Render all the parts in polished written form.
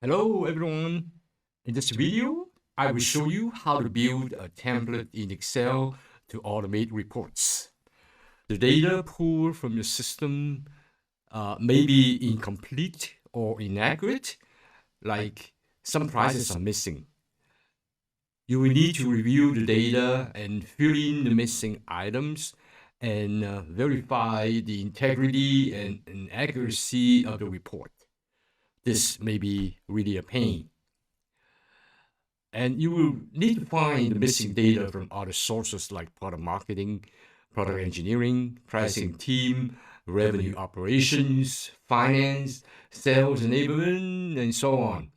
Hello everyone. In this video, I will show you how to build a template in Excel to automate reports. The data pulled from your system may be incomplete or inaccurate, like some prices are missing. You will need to review the data and fill in the missing items and verify the integrity and accuracy of the report. This may be really a pain. And you will need to find the missing data from other sources like product marketing, product engineering, pricing team, revenue operations, finance, sales enablement, and so on.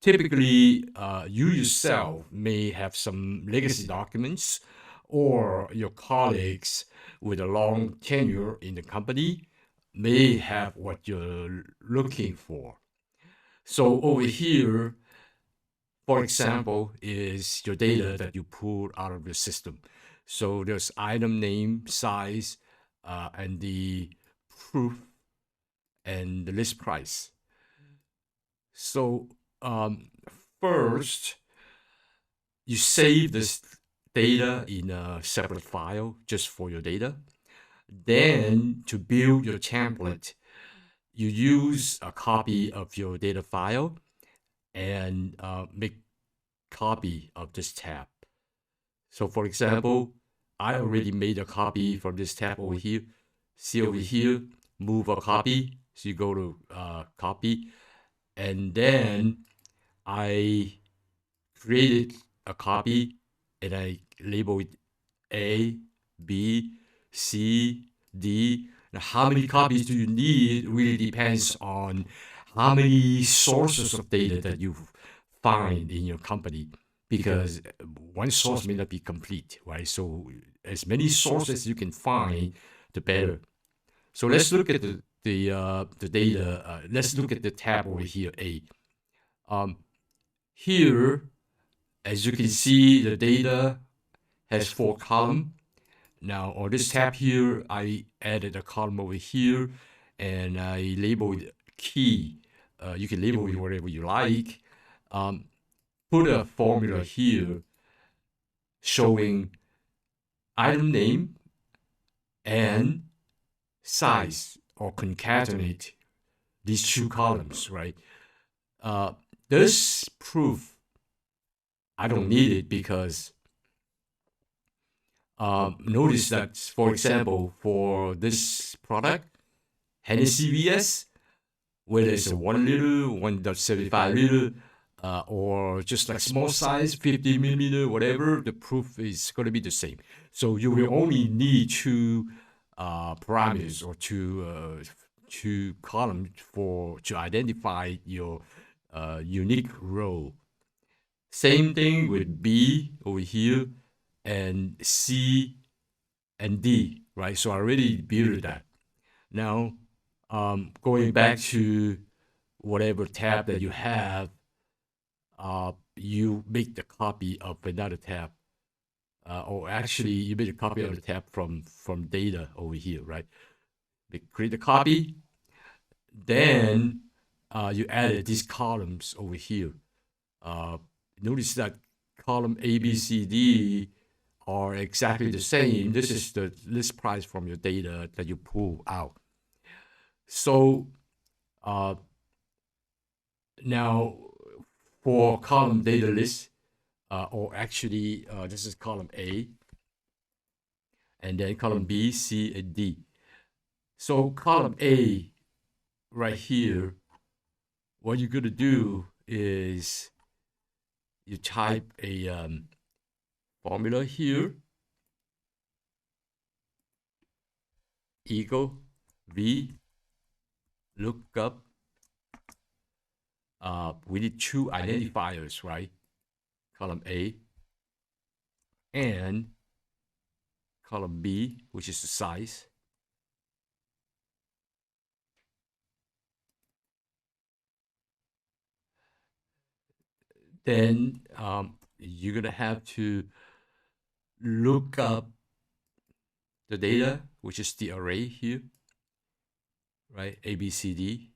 Typically, you yourself may have some legacy documents, or your colleagues with a long tenure in the company may have what you're looking for. So over here, for example, is your data that you pulled out of your system. So there's item name, size, and the proof and the list price. So first, you save this data in a separate file just for your data. Then to build your template, you use a copy of your data file and make copy of this tab. So for example, I already made a copy from this tab over here. See over here, move a copy. So you go to copy, and then I created a copy and I label it A, B, C, D. Now, how many copies do you need really depends on how many sources of data that you find in your company, because one source may not be complete, right? So as many sources you can find, the better. So let's look at the data. Let's look at the tab over here, A. Here, as you can see, the data has 4 columns. Now on this tab here, I added a column over here, and I labeled key. You can label it whatever you like. Put a formula here showing item name and size, or concatenate these 2 columns, right? This proof, I don't need it because notice that, for example, for this product, Hennessy VS, whether it's a 1 liter, 1.75 liter, or just like small size, 50 millimeter, whatever, the proof is going to be the same. So you will only need 2 parameters, or 2 columns to identify your unique row. Same thing with B over here, and C and D, right? So I already built that. Now, going back to whatever tab that you have, you make the copy of another tab, or actually you make a copy of the tab from data over here, right? Create the copy, then you added these columns over here. Notice that column A, B, C, D are exactly the same. This is the list price from your data that you pull out. So now for column data list, or actually this is column A, and then column B, C, and D. So column A right here, what you're going to do is you type a formula here, equal V lookup. We need 2 identifiers, right? Column A and column B, which is the size. Then you're going to have to look up the data, which is the array here, right? A, B, C, D.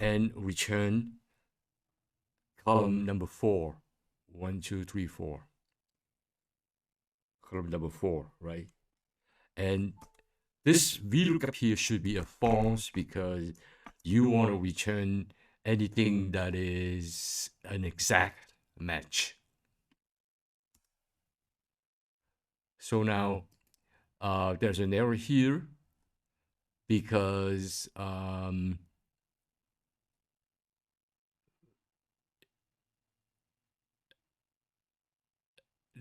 and return column number 4. 1, 2, 3, 4. Column number 4, right? And this VLOOKUP here should be a false because you want to return anything that is an exact match. So now there's an error here because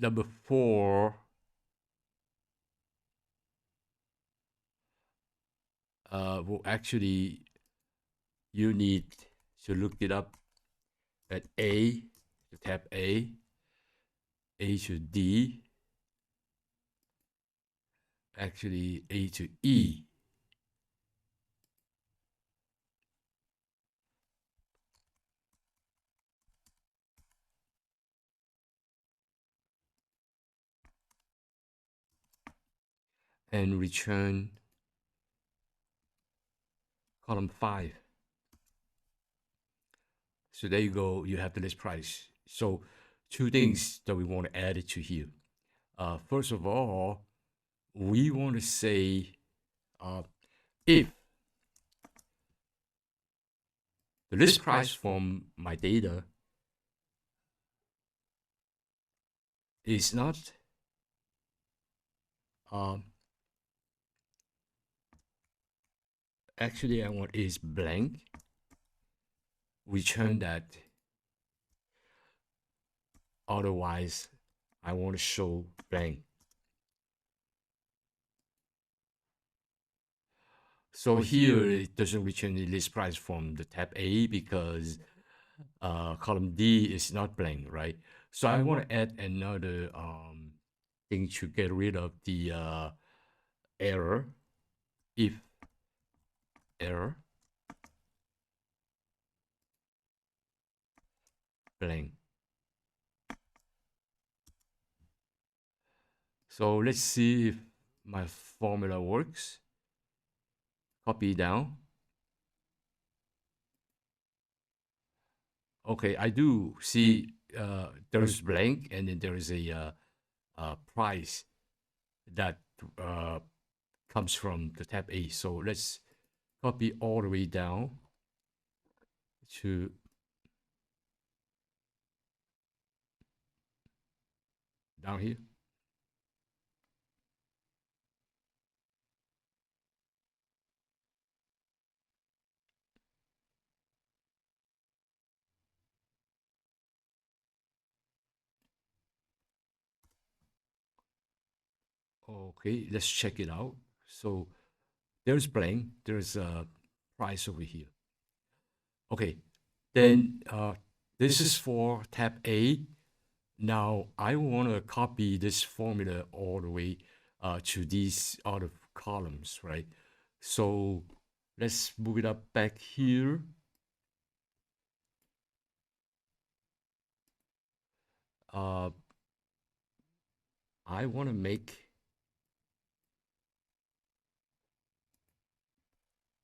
number 4 will actually, you need to look it up at A, to tab A to D, actually A to E. And return column 5. So there you go, you have the list price. So two things that we want to add it to here. First of all, we want to say if the list price from my data is not actually I want is blank, return that. Otherwise, I want to show blank. So here it doesn't return the list price from the tab A because column D is not blank, right? So I want to add another thing to get rid of the error. If error blank. So let's see if my formula works. Copy down. Okay, I do see there is blank and then there is a price that comes from the tab A. So let's copy all the way down to down here. Okay, let's check it out. So there's blank, there's a price over here. Okay, then this is for tab A. Now I want to copy this formula all the way to these other columns, right? So let's move it up back here. I want to make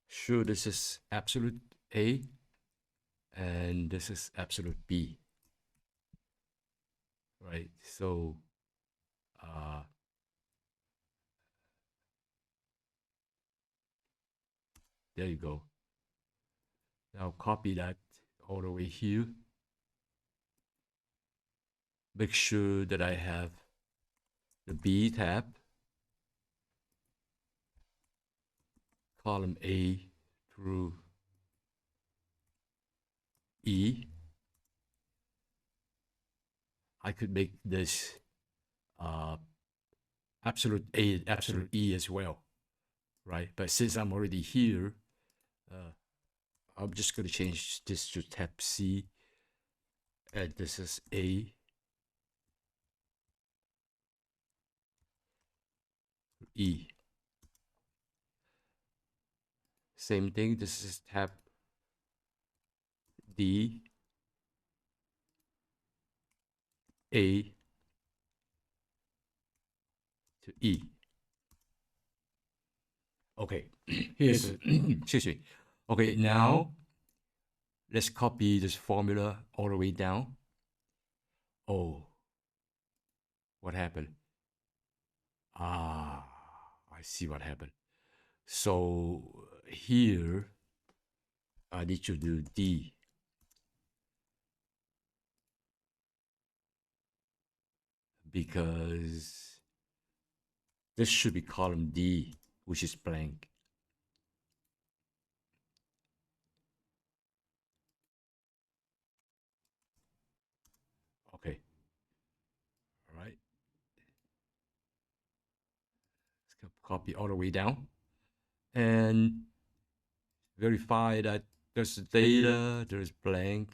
sure this is absolute A and this is absolute B, right? So there you go. Now copy that all the way here. Make sure that I have the B tab, column A through E. I could make this absolute A, absolute E as well, right? But since I'm already here, I'm just going to change this to tab C, and this is A, E. Same thing, this is tab D, A to E. Okay, here's, excuse me. Okay, now let's copy this formula all the way down. Oh, what happened? Ah, I see what happened. So here, I need to do D. Because this should be column D, which is blank. Okay, all right. Let's copy all the way down and verify that there's data, there's blank,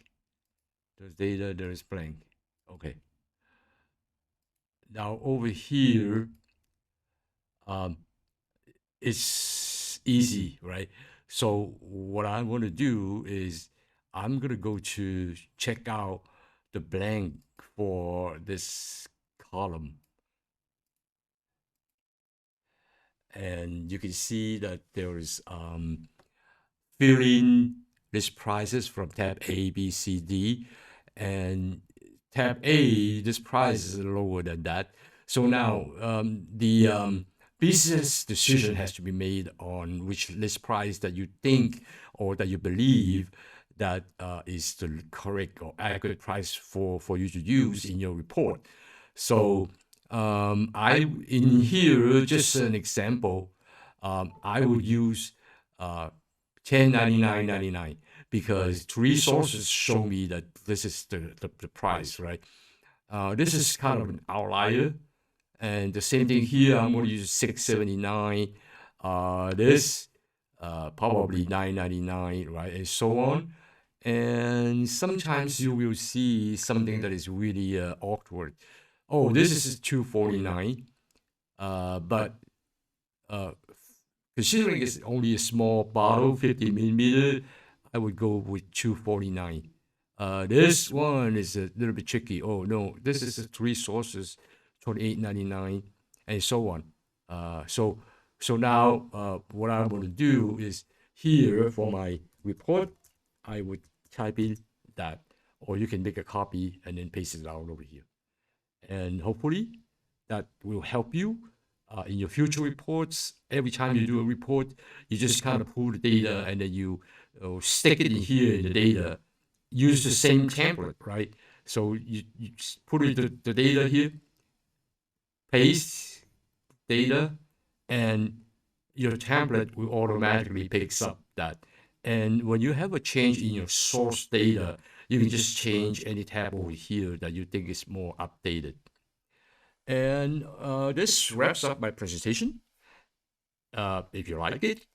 there's data, there's blank. Okay. Now over here, um, it's easy, right? So what I'm going to do is I'm going to go to check out the blank for this column. And you can see that there is fill in list prices from tab A, B, C, D. And tab A, this price is lower than that. So now the business decision has to be made on which list price that you think or that you believe that is the correct or accurate price for you to use in your report. So I in here just an example. I would use 1099.99 because three sources show me that this is the price, right? This is kind of an outlier. And the same thing here, I'm going to use 679. This probably 999, right? And so on. And sometimes you will see something that is really awkward. Oh, this is 249. But considering it's only a small bottle, 50 milliliter, I would go with 249. This one is a little bit tricky. Oh no, this is three sources, 28.99, and so on. So now what I'm going to do is here for my report, I would type in that, or you can make a copy and then paste it out over here, and hopefully that will help you in your future reports. Every time you do a report, you just kind of pull the data and then you stick it in here in the data. Use the same template, right? So you put the data here, paste data, and your template will automatically picks up that. And when you have a change in your source data, you can just change any tab over here that you think is more updated. And this wraps up my presentation. If you like it,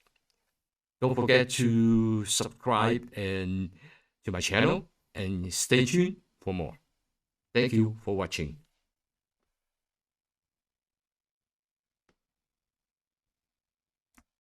don't forget to subscribe and to my channel and stay tuned for more. Thank you for watching.